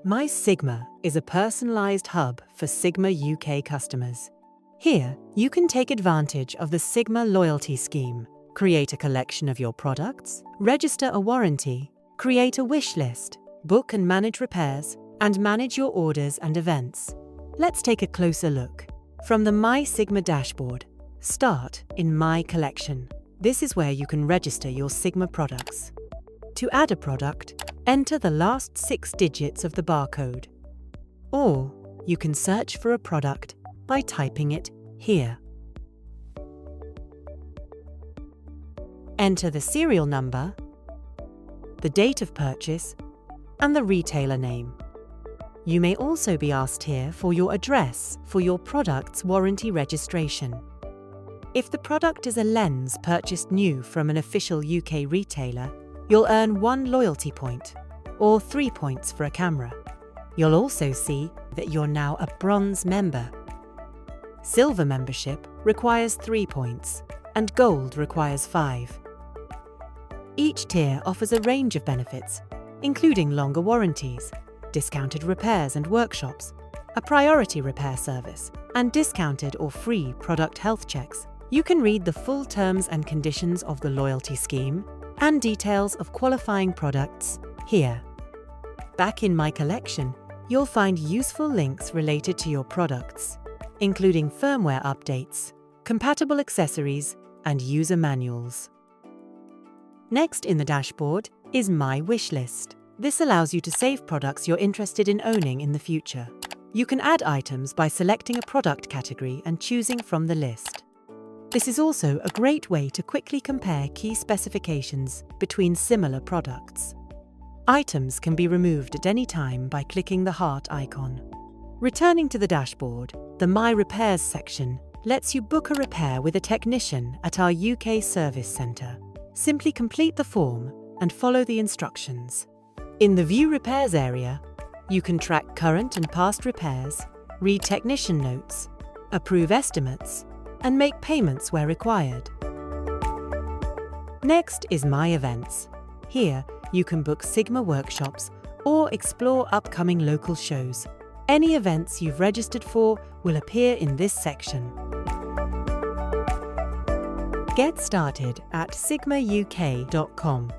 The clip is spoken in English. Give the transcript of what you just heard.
My Sigma is a personalized hub for Sigma UK customers. Here, you can take advantage of the Sigma loyalty scheme, create a collection of your products, register a warranty, create a wish list, book and manage repairs, and manage your orders and events. Let's take a closer look. From the My Sigma dashboard, start in My Collection. This is where you can register your Sigma products. To add a product, enter the last 6 digits of the barcode. Or you can search for a product by typing it here. Enter the serial number, the date of purchase, and the retailer name. You may also be asked here for your address for your product's warranty registration. If the product is a lens purchased new from an official UK retailer, you'll earn 1 loyalty point, or 3 points for a camera. You'll also see that you're now a bronze member. Silver membership requires 3 points, and gold requires 5. Each tier offers a range of benefits, including longer warranties, discounted repairs and workshops, a priority repair service, and discounted or free product health checks. You can read the full terms and conditions of the loyalty scheme and details of qualifying products here. Back in My Collection, you'll find useful links related to your products, including firmware updates, compatible accessories, and user manuals. Next in the dashboard is My Wishlist. This allows you to save products you're interested in owning in the future. You can add items by selecting a product category and choosing from the list. This is also a great way to quickly compare key specifications between similar products. Items can be removed at any time by clicking the heart icon. Returning to the dashboard, the My Repairs section lets you book a repair with a technician at our UK service centre. Simply complete the form and follow the instructions. In the View Repairs area, you can track current and past repairs, read technician notes, approve estimates, and make payments where required. Next is My Events. Here, you can book Sigma workshops or explore upcoming local shows. Any events you've registered for will appear in this section. Get started at sigmauk.com.